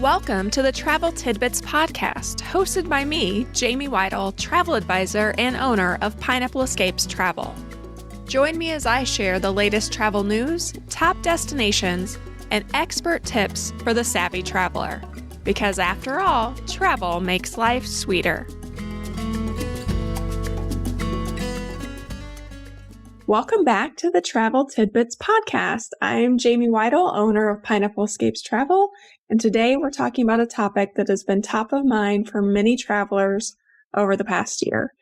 Welcome to the Travel Tidbits Podcast, hosted by me, Jamie Weitl, travel advisor and owner of Pineapple Escapes Travel. Join me as I share the latest travel news, top destinations, and expert tips for the savvy traveler. Because after all, travel makes life sweeter. Welcome back to the Travel Tidbits Podcast. I'm Jamie Weitl, owner of Pineapple Escapes Travel, and today we're talking about a topic that has been top of mind for many travelers over the past year: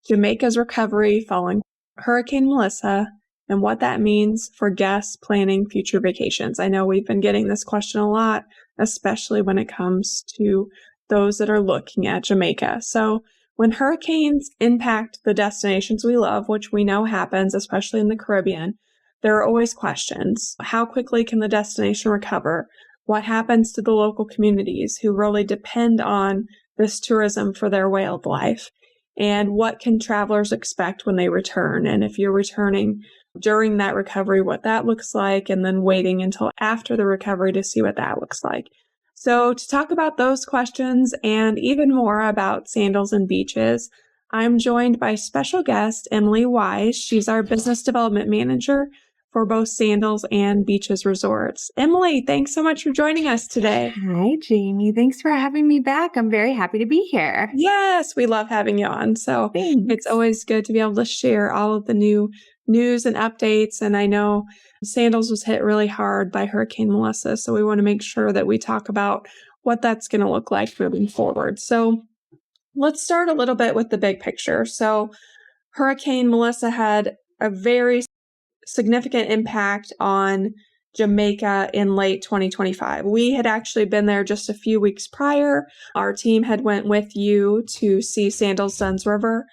Jamaica's recovery following Hurricane Melissa and what that means for guests planning future vacations. I know we've been getting this question a lot, especially when it comes to those that are looking at Jamaica. So when hurricanes impact the destinations we love, which we know happens, especially in the Caribbean, there are always questions. How quickly can the destination recover? What happens to the local communities who really depend on this tourism for their way of life? And what can travelers expect when they return? And if you're returning during that recovery, what that looks like, and then waiting until after the recovery to see what that looks like. So to talk about those questions and even more about Sandals and Beaches, I'm joined by special guest Emily Wise. She's our business development manager for both Sandals and Beaches Resorts. Emily, thanks so much for joining us today. Hi, Jamie. Thanks for having me back. I'm very happy to be here. Yes, we love having you on. So It's always good to be able to share all of the new news and updates. And I know Sandals was hit really hard by Hurricane Melissa, so we want to make sure that we talk about what that's going to look like moving forward. So let's start a little bit with the big picture. So Hurricane Melissa had a very significant impact on Jamaica in late 2025. We had actually been there just a few weeks prior. Our team had went with you to see Sandals Duns River.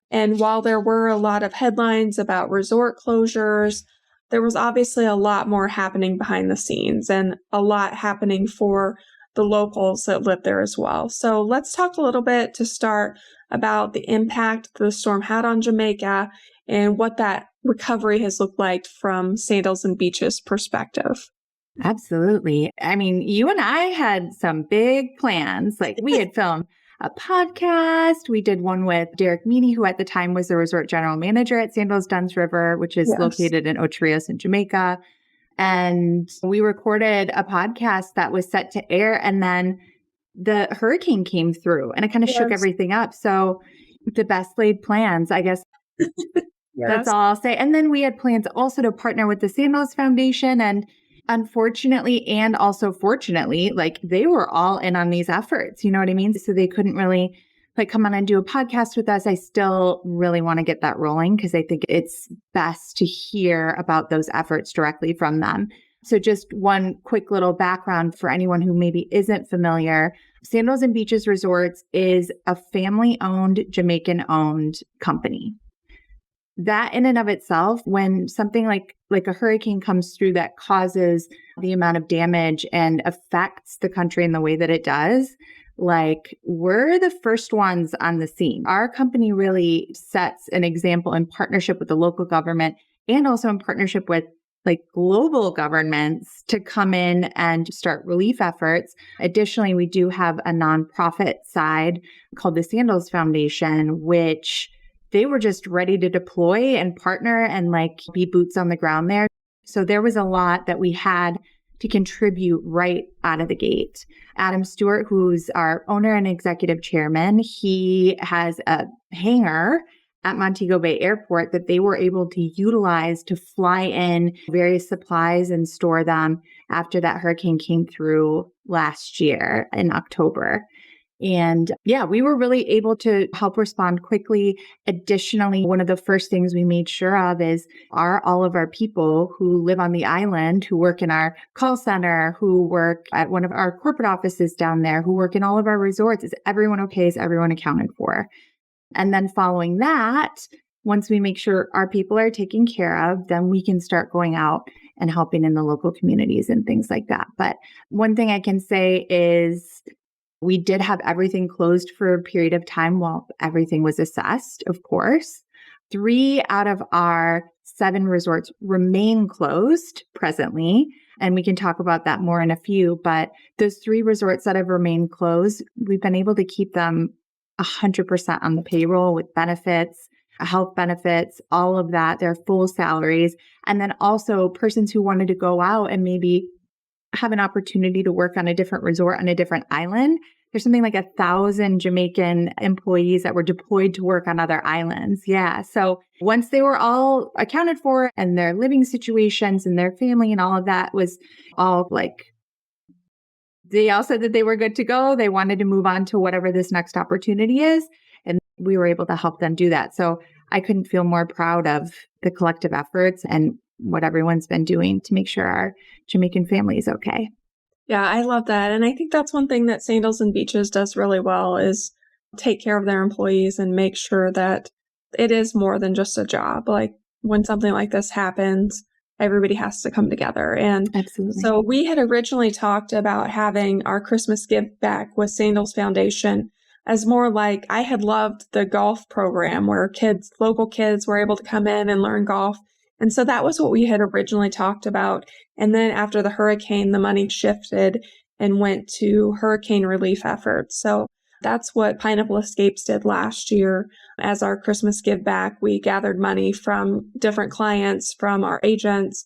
And while there were a lot of headlines about resort closures, there was obviously a lot more happening behind the scenes and a lot happening for the locals that live there as well. So let's talk a little bit to start about the impact the storm had on Jamaica and what that recovery has looked like from Sandals and Beaches perspective. Absolutely. I mean, you and I had some big plans. Like we had filmed a podcast. We did one with Derek Meany, who at the time was the resort general manager at Sandals Duns River, which is located in Ocho Rios in Jamaica. And we recorded a podcast that was set to air. And then the hurricane came through and it kind of shook everything up. So the best laid plans, I guess. That's all I'll say. And then we had plans also to partner with the Sandals Foundation. And unfortunately, and also fortunately, like they were all in on these efforts. You know what I mean? So they couldn't really come on and do a podcast with us. I still really want to get that rolling because I think it's best to hear about those efforts directly from them. So just one quick little background for anyone who maybe isn't familiar. Sandals and Beaches Resorts is a family-owned, Jamaican-owned company. That in and of itself, when something like a hurricane comes through that causes the amount of damage and affects the country in the way that it does, we're the first ones on the scene. Our company really sets an example in partnership with the local government and also in partnership with global governments to come in and start relief efforts. Additionally, we do have a nonprofit side called the Sandals Foundation, which they were just ready to deploy and partner and be boots on the ground there. So there was a lot that we had to contribute right out of the gate. Adam Stewart, who's our owner and executive chairman, he has a hangar at Montego Bay Airport that they were able to utilize to fly in various supplies and store them after that hurricane came through last year in October. And we were really able to help respond quickly. Additionally, one of the first things we made sure of is are all of our people who live on the island, who work in our call center, who work at one of our corporate offices down there, who work in all of our resorts, is everyone okay? Is everyone accounted for? And then following that, once we make sure our people are taken care of, then we can start going out and helping in the local communities and things like that. But one thing I can say is we did have everything closed for a period of time while everything was assessed, of course. 3 out of our 7 resorts remain closed presently. And we can talk about that more in a few. But those 3 resorts that have remained closed, we've been able to keep them 100% on the payroll with benefits, health benefits, all of that, their full salaries. And then also persons who wanted to go out and maybe have an opportunity to work on a different resort on a different island. There's something like 1,000 Jamaican employees that were deployed to work on other islands. Yeah. So once they were all accounted for and their living situations and their family and all of that was all like, they all said that they were good to go. They wanted to move on to whatever this next opportunity is. And we were able to help them do that. So I couldn't feel more proud of the collective efforts and what everyone's been doing to make sure our Jamaican family is okay. Yeah, I love that. And I think that's one thing that Sandals and Beaches does really well is take care of their employees and make sure that it is more than just a job. Like when something like this happens, everybody has to come together. And Absolutely. So we had originally talked about having our Christmas give back with Sandals Foundation as more like I had loved the golf program where local kids were able to come in and learn golf. And so that was what we had originally talked about. And then after the hurricane, the money shifted and went to hurricane relief efforts. So that's what Pineapple Escapes did last year. As our Christmas give back, we gathered money from different clients, from our agents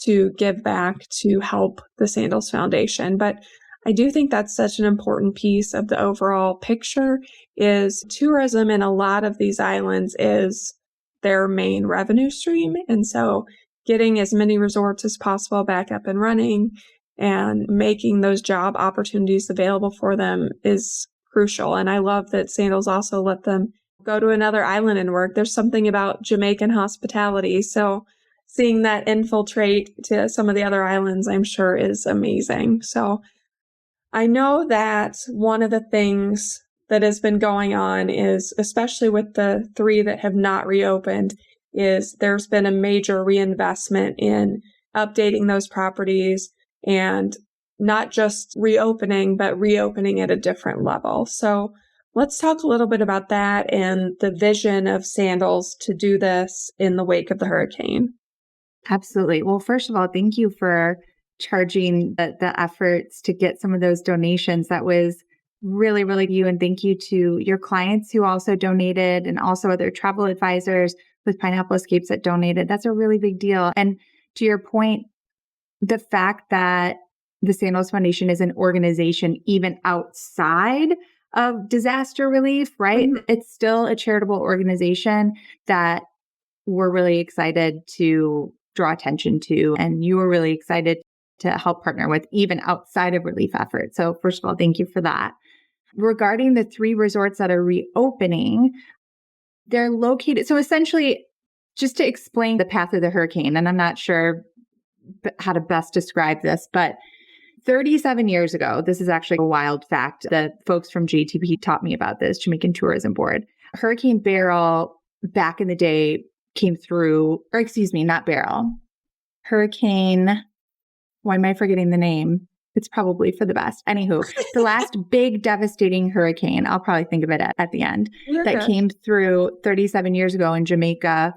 to give back to help the Sandals Foundation. But I do think that's such an important piece of the overall picture is tourism in a lot of these islands is their main revenue stream. And so getting as many resorts as possible back up and running and making those job opportunities available for them is crucial. And I love that Sandals also let them go to another island and work. There's something about Jamaican hospitality. So seeing that infiltrate to some of the other islands, I'm sure is amazing. So I know that one of the things that has been going on is, especially with the 3 that have not reopened, is there's been a major reinvestment in updating those properties and not just reopening, but reopening at a different level. So let's talk a little bit about that and the vision of Sandals to do this in the wake of the hurricane. Absolutely. Well, first of all, thank you for charging the efforts to get some of those donations. That was really, really you. And thank you to your clients who also donated and also other travel advisors with Pineapple Escapes that donated. That's a really big deal. And to your point, the fact that the Sandals Foundation is an organization even outside of disaster relief, right? Mm-hmm. It's still a charitable organization that we're really excited to draw attention to. And you were really excited to help partner with even outside of relief efforts. So first of all, thank you for that. Regarding the 3 resorts that are reopening, they're located. So essentially, just to explain the path of the hurricane, and I'm not sure how to best describe this, but 37 years ago, this is actually a wild fact that folks from JTB taught me about this, Jamaican Tourism Board. Hurricane Beryl back in the day came through, or excuse me, not Beryl. Hurricane, why am I forgetting the name? It's probably for the best. Anywho, the last big devastating hurricane, I'll probably think of it at the end, that came through 37 years ago in Jamaica.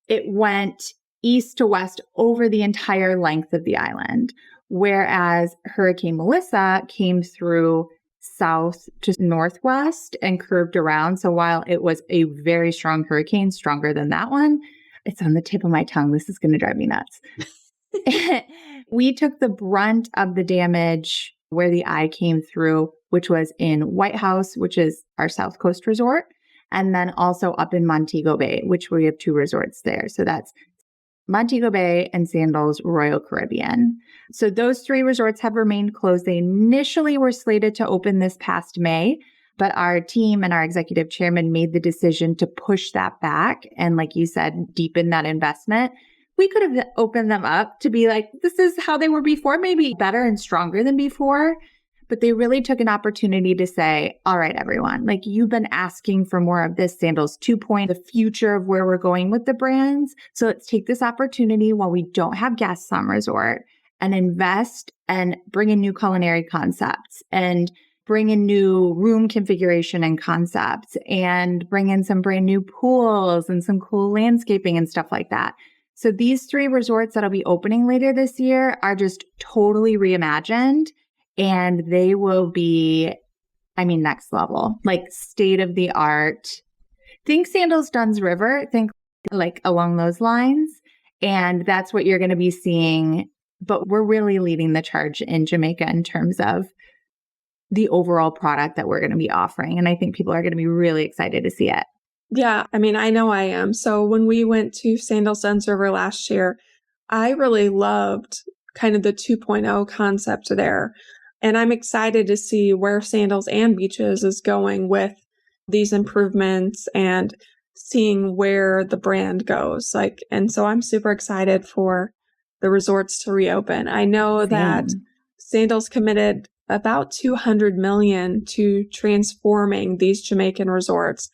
It went east to west over the entire length of the island, whereas Hurricane Melissa came through south to northwest and curved around. So while it was a very strong hurricane, stronger than that one, it's on the tip of my tongue. This is going to drive me nuts. We took the brunt of the damage where the eye came through, which was in Weitl, which is our South Coast resort, and then also up in Montego Bay, which we have 2 resorts there. So that's Montego Bay and Sandals Royal Caribbean. So those 3 resorts have remained closed. They initially were slated to open this past May, but our team and our executive chairman made the decision to push that back. And like you said, deepen that investment. We could have opened them up to be like, this is how they were before, maybe better and stronger than before. But they really took an opportunity to say, all right, everyone, like you've been asking for more of this Sandals 2.0, the future of where we're going with the brands. So let's take this opportunity while we don't have guests on resort and invest and bring in new culinary concepts and bring in new room configuration and concepts and bring in some brand new pools and some cool landscaping and stuff like that. So these 3 resorts that'll be opening later this year are just totally reimagined, and they will be, next level, like state of the art. Think Sandals Duns River, think like along those lines. And that's what you're going to be seeing. But we're really leading the charge in Jamaica in terms of the overall product that we're going to be offering. And I think people are going to be really excited to see it. Yeah, I know I am. So when we went to Sandals Duns River last year, I really loved kind of the 2.0 concept there. And I'm excited to see where Sandals and Beaches is going with these improvements and seeing where the brand goes. And so I'm super excited for the resorts to reopen. I know that Sandals committed about $200 million to transforming these Jamaican resorts.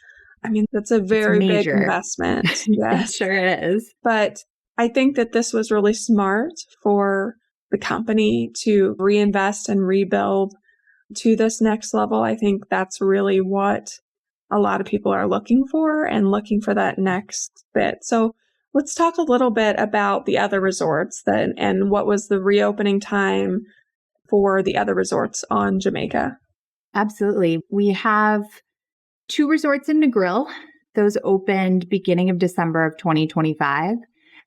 That's a very big investment. Yes. It sure is. But I think that this was really smart for the company to reinvest and rebuild to this next level. I think that's really what a lot of people are looking for and looking for that next bit. So let's talk a little bit about the other resorts then, and what was the reopening time for the other resorts on Jamaica. Absolutely. We have 2 resorts in Negril. Those opened beginning of December of 2025.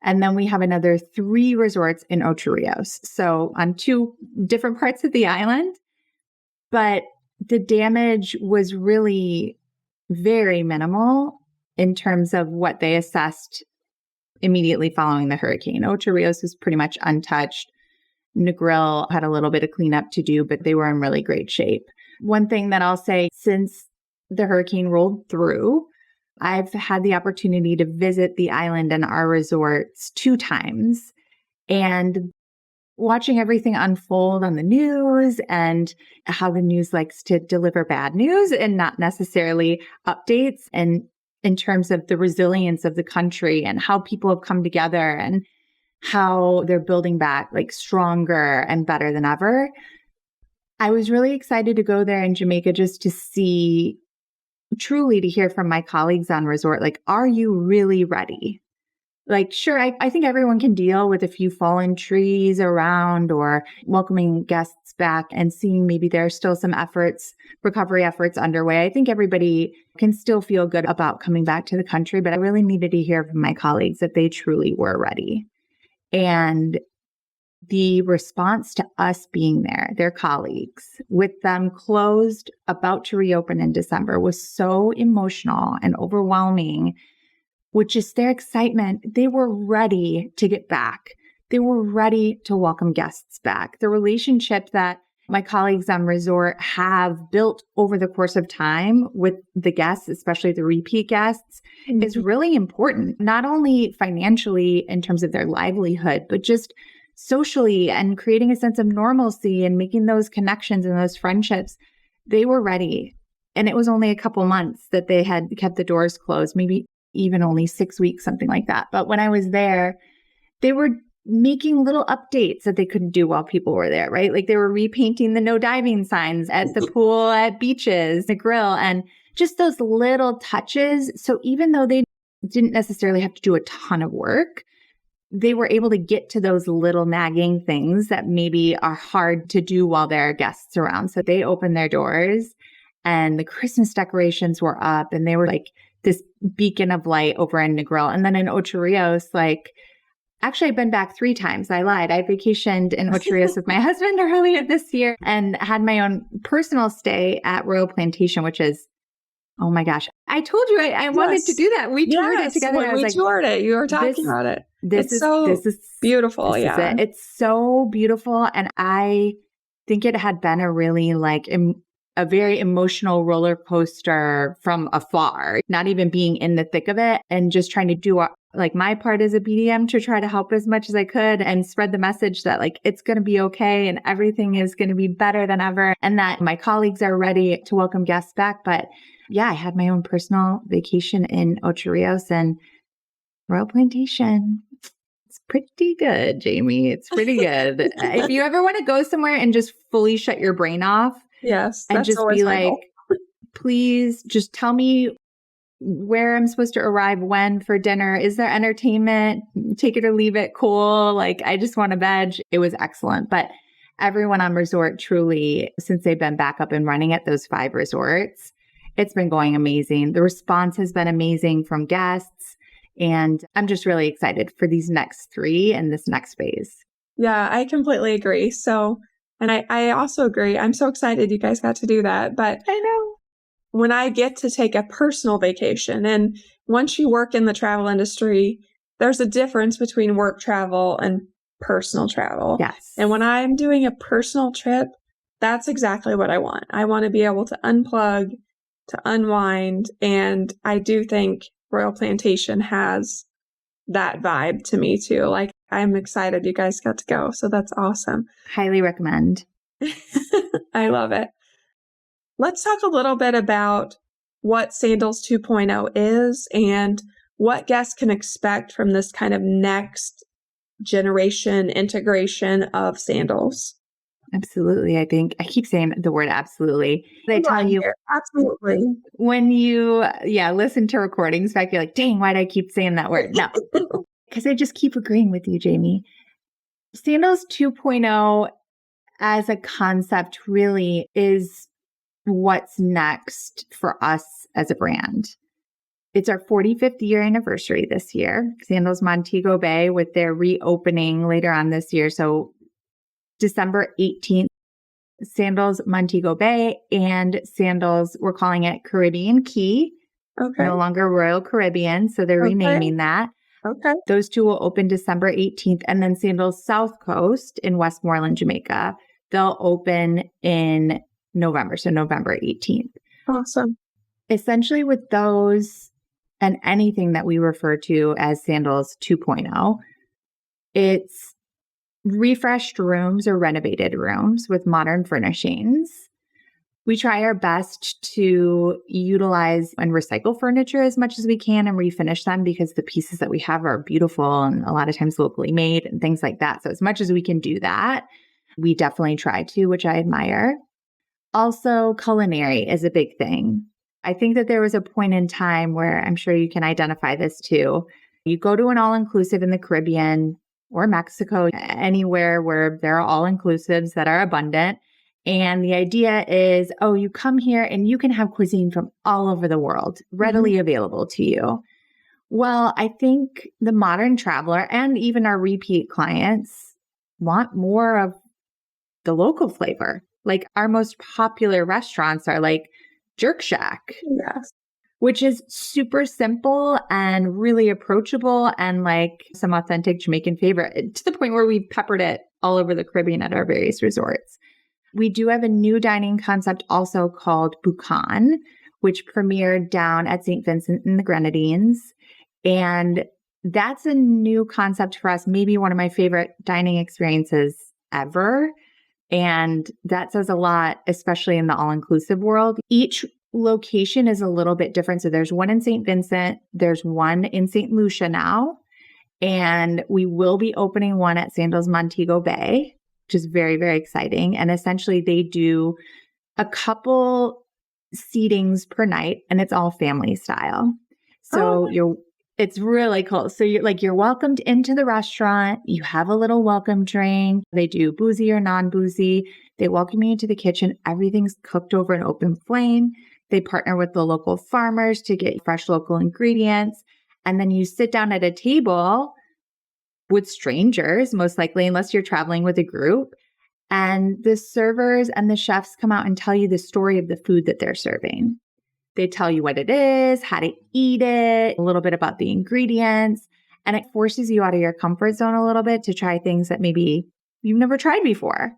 And then we have another 3 resorts in Ocho Rios. So on 2 different parts of the island. But the damage was really very minimal in terms of what they assessed immediately following the hurricane. Ocho Rios was pretty much untouched. Negril had a little bit of cleanup to do, but they were in really great shape. One thing that I'll say, since the hurricane rolled through, I've had the opportunity to visit the island and our resorts 2 times, and watching everything unfold on the news and how the news likes to deliver bad news and not necessarily updates, and in terms of the resilience of the country and how people have come together and how they're building back stronger and better than ever. I was really excited to go there in Jamaica just to see, truly to hear from my colleagues on resort, are you really ready? Sure, I think everyone can deal with a few fallen trees around or welcoming guests back and seeing maybe there are still some recovery efforts underway. I think everybody can still feel good about coming back to the country, but I really needed to hear from my colleagues that they truly were ready. And the response to us being there, their colleagues, with them closed, about to reopen in December, was so emotional and overwhelming, which is their excitement. They were ready to get back. They were ready to welcome guests back. The relationship that my colleagues on resort have built over the course of time with the guests, especially the repeat guests, is really important, not only financially in terms of their livelihood, but just socially and creating a sense of normalcy and making those connections and those friendships. They were ready. And it was only a couple months that they had kept the doors closed, maybe even only 6 weeks, something like that. But when I was there, they were making little updates that they couldn't do while people were there, right? They were repainting the no diving signs at the pool, at Beaches, the grill, and just those little touches. So even though they didn't necessarily have to do a ton of work, they were able to get to those little nagging things that maybe are hard to do while there are guests around. So they opened their doors and the Christmas decorations were up, and they were this beacon of light over in Negril. And then in Ocho Rios, actually, I've been back 3 times. I lied. I vacationed in Ocho Rios with my husband earlier this year and had my own personal stay at Royal Plantation, which is, oh my gosh. I told you I wanted to do that. We toured it together. When we toured it, you were talking about it. This is beautiful. This is it. It's so beautiful. And I think it had been a really a very emotional roller coaster from afar, not even being in the thick of it, and just trying to do my part as a BDM to try to help as much as I could and spread the message that it's going to be okay and everything is going to be better than ever, and that my colleagues are ready to welcome guests back. But yeah, I had my own personal vacation in Ocho Rios and Royal Plantation. It's pretty good, Jamie. It's pretty good. If you ever want to go somewhere and just fully shut your brain off, yes, and just be please just tell me where I'm supposed to arrive when for dinner. Is there entertainment? Take it or leave it, cool. Like, I just want to veg. It was excellent. But everyone on resort truly, since they've been back up and running at those 5 resorts, it's been going amazing. The response has been amazing from guests. And I'm just really excited for these next 3 and this next phase. Yeah, I completely agree. So, and I also agree. I'm so excited you guys got to do that. But I know. When I get to take a personal vacation, and once you work in the travel industry, there's a difference between work travel and personal travel. Yes. And when I'm doing a personal trip, that's exactly what I want. I want to be able to unplug, to unwind. And I do think Royal Plantation has that vibe to me too. Like, I'm excited you guys got to go. So that's awesome. Highly recommend. I love it. Let's talk a little bit about what Sandals 2.0 is and what guests can expect from this kind of next generation integration of sandals. Absolutely. I think I keep saying the word absolutely. They tell you absolutely when you listen to recordings back, you're like, dang, why do I keep saying that word? No, because I just keep agreeing with you, Jamie. Sandals 2.0 as a concept really is what's next for us as a brand. It's our 45th year anniversary this year. Sandals Montego Bay with their reopening later on this year. So December 18th, Sandals Montego Bay and Sandals, we're calling it Caribbean Key. Okay. No longer Royal Caribbean. So they're renaming that. Okay. Those 2 will open December 18th. And then Sandals South Coast in Westmoreland, Jamaica, they'll open in November. So November 18th. Awesome. Essentially with those and anything that we refer to as Sandals 2.0, it's refreshed rooms or renovated rooms with modern furnishings. We try our best to utilize and recycle furniture as much as we can and refinish them because the pieces that we have are beautiful and a lot of times locally made and things like that. So as much as we can do that, we definitely try to, which I admire. Also, culinary is a big thing. I think that there was a point in time where I'm sure you can identify this too. You go to an all-inclusive in the Caribbean or Mexico, anywhere where there are all-inclusives that are abundant. And the idea is, you come here and you can have cuisine from all over the world readily available to you. Well, I think the modern traveler and even our repeat clients want more of the local flavor. Like our most popular restaurants are like Jerk Shack, Yes. which is super simple and really approachable and like some authentic Jamaican favorite to the point where we've peppered it all over the Caribbean at our various resorts. We do have a new dining concept also called Bucan, which premiered down at St. Vincent and the Grenadines. And that's a new concept for us, maybe one of my favorite dining experiences ever. And that says a lot, especially in the all-inclusive world. Each location is a little bit different. So there's one in St. Vincent, there's one in St. Lucia now, and we will be opening one at Sandals Montego Bay, which is very, very exciting. And essentially they do a couple seatings per night and it's all family style. So it's really cool. So you're welcomed into the restaurant. You have a little welcome drink. They do boozy or non-boozy. They welcome you into the kitchen. Everything's cooked over an open flame. They partner with the local farmers to get fresh local ingredients. And then you sit down at a table with strangers, most likely, unless you're traveling with a group. And the servers and the chefs come out and tell you the story of the food that they're serving. They tell you what it is, how to eat it, a little bit about the ingredients, and it forces you out of your comfort zone a little bit to try things that maybe you've never tried before.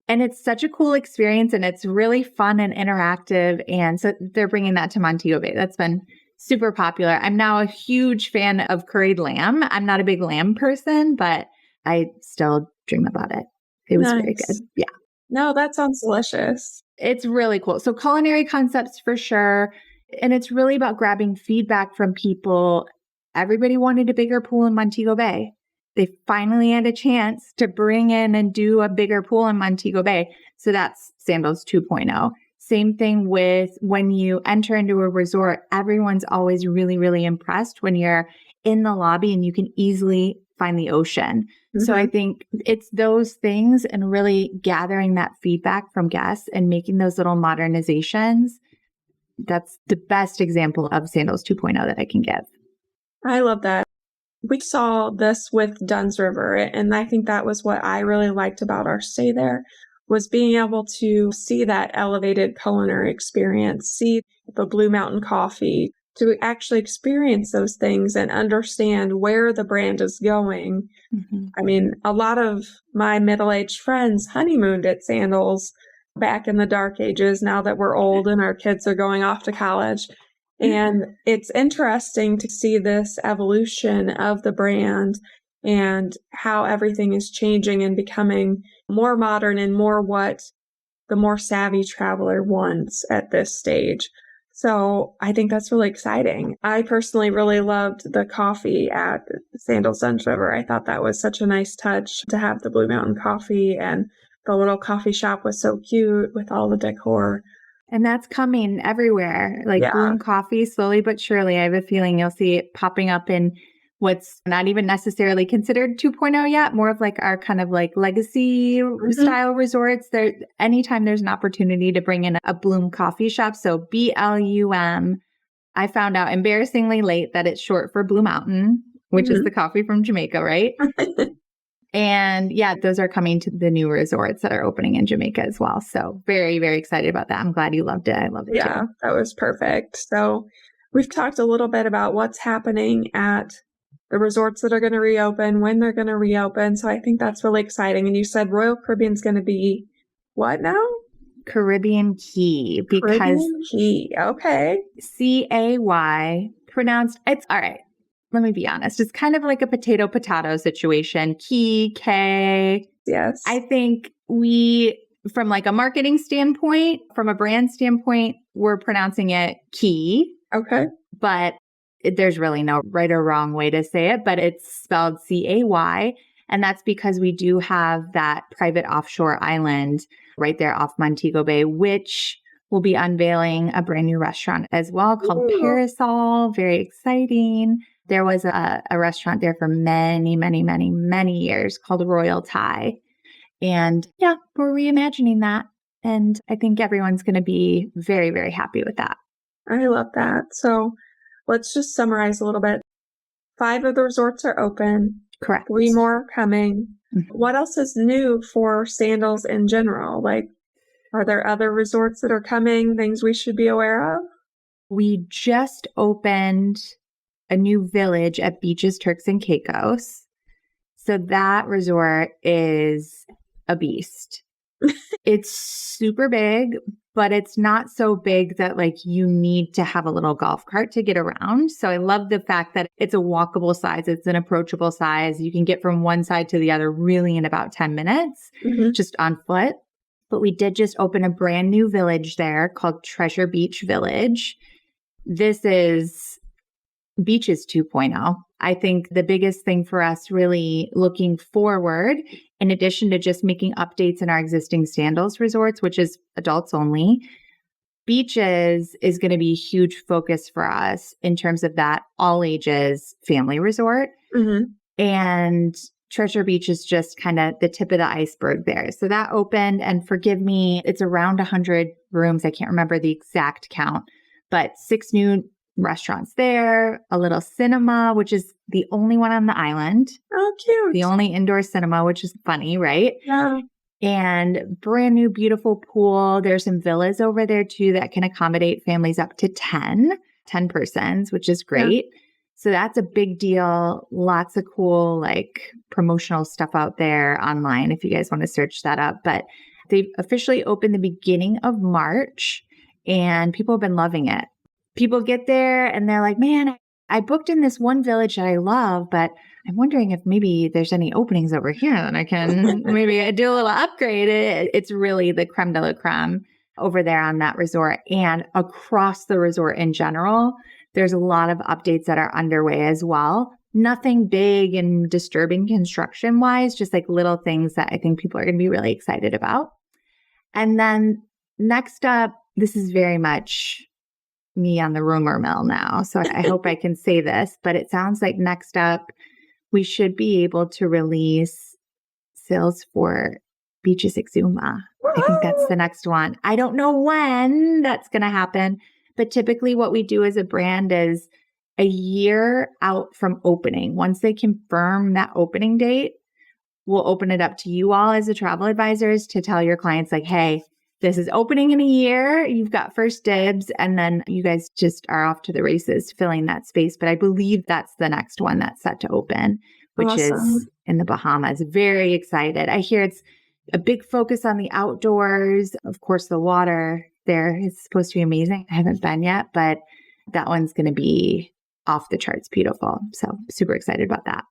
And it's such a cool experience and it's really fun and interactive. And so they're bringing that to Montego Bay. That's been super popular. I'm now a huge fan of curried lamb. I'm not a big lamb person, but I still dream about it. It was very good. Yeah. No, that sounds delicious. It's really cool. So culinary concepts for sure. And it's really about grabbing feedback from people. Everybody wanted a bigger pool in Montego Bay. They finally had a chance to bring in and do a bigger pool in Montego Bay. So that's Sandals 2.0. Same thing with when you enter into a resort, everyone's always really, really impressed when you're in the lobby and you can easily find the ocean. So I think it's those things and really gathering that feedback from guests and making those little modernizations. That's the best example of Sandals 2.0 that I can give. I love that. We saw this with Dunn's River, and I think that was what I really liked about our stay there, was being able to see that elevated culinary experience, see the Blue Mountain coffee, to actually experience those things and understand where the brand is going. I mean, a lot of my middle-aged friends honeymooned at Sandals back in the dark ages, now that we're old and our kids are going off to college. And it's interesting to see this evolution of the brand and how everything is changing and becoming more modern and more what the more savvy traveler wants at this stage. So I think that's really exciting. I personally really loved the coffee at Sandals Dunn's River. I thought that was such a nice touch to have the Blue Mountain coffee, and the little coffee shop was so cute with all the decor. And that's coming everywhere, like Bloom Coffee, slowly but surely. I have a feeling you'll see it popping up in what's not even necessarily considered 2.0 yet, more of like our kind of like legacy style resorts. There, anytime there's an opportunity to bring in a Bloom coffee shop, so BLUM, I found out embarrassingly late that it's short for Blue Mountain, which is the coffee from Jamaica, right? And yeah, those are coming to the new resorts that are opening in Jamaica as well. So very, very excited about that. I'm glad you loved it. I love it too. That was perfect. So we've talked a little bit about what's happening at the resorts that are going to reopen, when they're going to reopen. So I think that's really exciting. And you said Royal Caribbean's going to be what now? Caribbean Key. Because Caribbean Key. Okay. CAY pronounced, it's all right. Let me be honest. It's kind of like a potato situation. Key, K. Yes. I think from like a marketing standpoint, from a brand standpoint, we're pronouncing it Key. Okay. But there's really no right or wrong way to say it, but it's spelled CAY. And that's because we do have that private offshore island right there off Montego Bay, which will be unveiling a brand new restaurant as well called Parasol. Very exciting. There was a restaurant there for many, many, many, many years called Royal Thai. And yeah, we're reimagining that. And I think everyone's going to be very, very happy with that. I love that. So let's just summarize a little bit. 5 of the resorts are open. Correct. 3 more are coming. What else is new for Sandals in general? Like, are there other resorts that are coming, things we should be aware of? We just opened a new village at Beaches, Turks and Caicos. So that resort is a beast. It's super big, but it's not so big that like you need to have a little golf cart to get around. So I love the fact that it's a walkable size. It's an approachable size. You can get from one side to the other really in about 10 minutes, just on foot. But we did just open a brand new village there called Treasure Beach Village. This is Beaches 2.0. I think the biggest thing for us really looking forward, in addition to just making updates in our existing Sandals resorts, which is adults only, Beaches is going to be a huge focus for us in terms of that all ages family resort. And Treasure Beach is just kind of the tip of the iceberg there. So that opened, and forgive me, it's around 100 rooms. I can't remember the exact count, but 6 new restaurants there, a little cinema, which is the only one on the island. Oh, cute. The only indoor cinema, which is funny, right? Yeah. And brand new, beautiful pool. There's some villas over there too that can accommodate families up to 10 persons, which is great. Yeah. So that's a big deal. Lots of cool, like promotional stuff out there online if you guys want to search that up. But they've officially opened the beginning of March and people have been loving it. People get there and they're like, man, I booked in this one village that I love, but I'm wondering if maybe there's any openings over here that I can maybe do a little upgrade. It's really the creme de la creme over there on that resort and across the resort in general. There's a lot of updates that are underway as well. Nothing big and disturbing construction wise, just like little things that I think people are going to be really excited about. And then next up, this is very much me on the rumor mill now, so I hope I can say this, but it sounds like next up, we should be able to release sales for Beaches Exuma. I think that's the next one. I don't know when that's going to happen, but typically what we do as a brand is a year out from opening. Once they confirm that opening date, we'll open it up to you all as the travel advisors to tell your clients like, hey, this is opening in a year. You've got first dibs, and then you guys just are off to the races filling that space. But I believe that's the next one that's set to open, which is in the Bahamas. Very excited. I hear it's a big focus on the outdoors. Of course, the water there is supposed to be amazing. I haven't been yet, but that one's going to be off the charts beautiful. So super excited about that.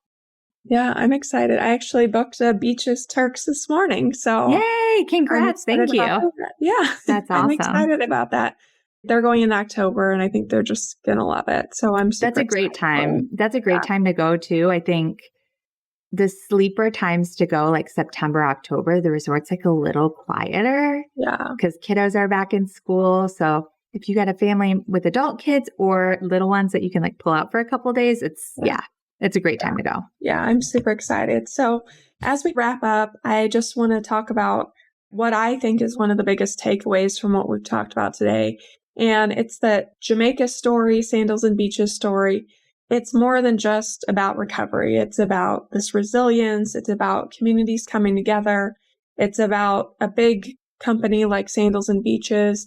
Yeah, I'm excited. I actually booked a Beaches Turks this morning. So yay, congrats. Thank you. Yeah, that's awesome. I'm excited about that. They're going in October, and I think they're just going to love it. So I'm super That's a great time. That's a great time to go too. I think the sleeper times to go, like September, October, the resort's like a little quieter. Yeah. Because kiddos are back in school. So if you got a family with adult kids or little ones that you can like pull out for a couple of days, it's a great time to go. Yeah, I'm super excited. So as we wrap up, I just want to talk about what I think is one of the biggest takeaways from what we've talked about today. And it's that Jamaica story, Sandals and Beaches story. It's more than just about recovery. It's about this resilience. It's about communities coming together. It's about a big company like Sandals and Beaches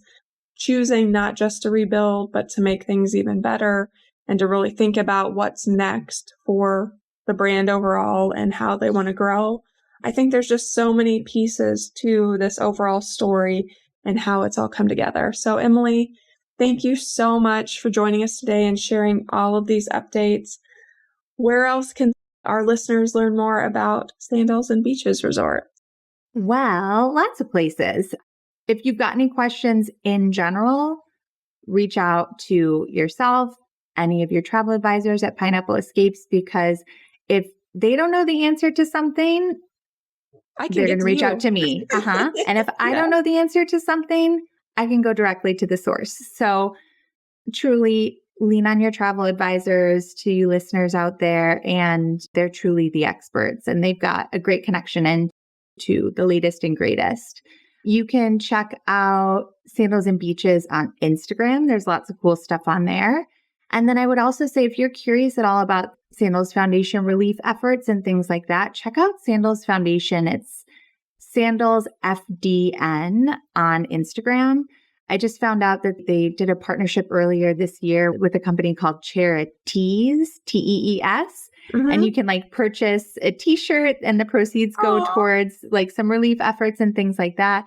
choosing not just to rebuild, but to make things even better and to really think about what's next for the brand overall and how they want to grow. I think there's just so many pieces to this overall story and how it's all come together. So Emily, thank you so much for joining us today and sharing all of these updates. Where else can our listeners learn more about Sandals and Beaches Resort? Well, lots of places. If you've got any questions in general, reach out to yourself, any of your travel advisors at Pineapple Escapes, because if they don't know the answer to something, they're going to reach out to me. And if I don't know the answer to something, I can go directly to the source. So truly lean on your travel advisors, to you listeners out there, and they're truly the experts, and they've got a great connection into the latest and greatest. You can check out Sandals and Beaches on Instagram. There's lots of cool stuff on there. And then I would also say, if you're curious at all about Sandals Foundation relief efforts and things like that, check out Sandals Foundation. It's Sandals FDN on Instagram. I just found out that they did a partnership earlier this year with a company called Charities, Tees. And you can like purchase a t-shirt and the proceeds go towards like some relief efforts and things like that.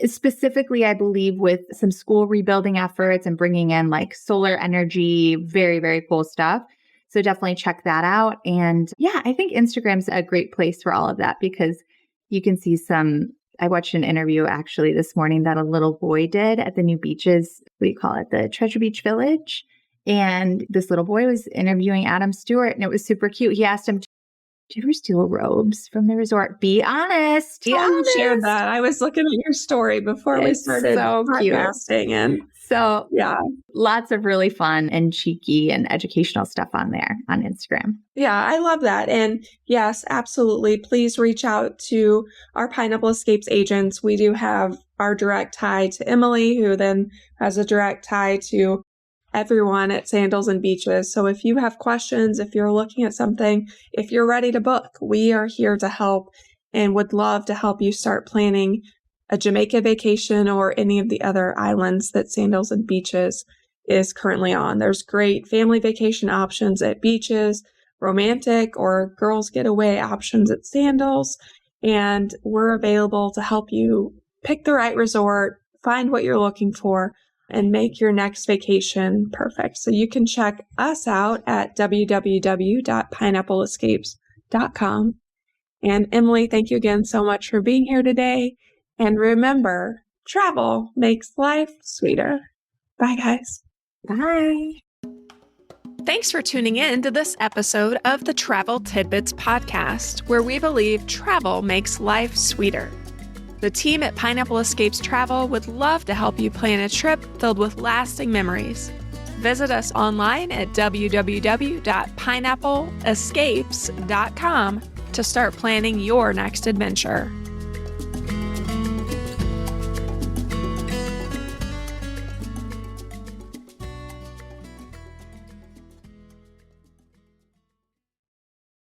Specifically, I believe with some school rebuilding efforts and bringing in like solar energy, very, very cool stuff. So definitely check that out. And yeah, I think Instagram's a great place for all of that because you can see I watched an interview actually this morning that a little boy did at the new beaches. What do you call it? The Treasure Beach Village. And this little boy was interviewing Adam Stewart, and it was super cute. He asked him, "Did you ever steal robes from the resort? Be honest." I shared that. I was looking at your story before we started podcasting. And so yeah, lots of really fun and cheeky and educational stuff on there on Instagram. Yeah, I love that. And yes, absolutely. Please reach out to our Pineapple Escapes agents. We do have our direct tie to Emily, who then has a direct tie to everyone at Sandals and Beaches. So if you have questions, if you're looking at something, if you're ready to book, we are here to help and would love to help you start planning a Jamaica vacation or any of the other islands that Sandals and Beaches is currently on. There's great family vacation options at Beaches, romantic or girls getaway options at Sandals, and we're available to help you pick the right resort, find what you're looking for, and make your next vacation perfect. So you can check us out at www.pineappleescapes.com. And Emily, thank you again so much for being here today. And remember, travel makes life sweeter. Bye, guys. Bye. Thanks for tuning in to this episode of the Travel Tidbits Podcast, where we believe travel makes life sweeter. The team at Pineapple Escapes Travel would love to help you plan a trip filled with lasting memories. Visit us online at www.pineappleescapes.com to start planning your next adventure.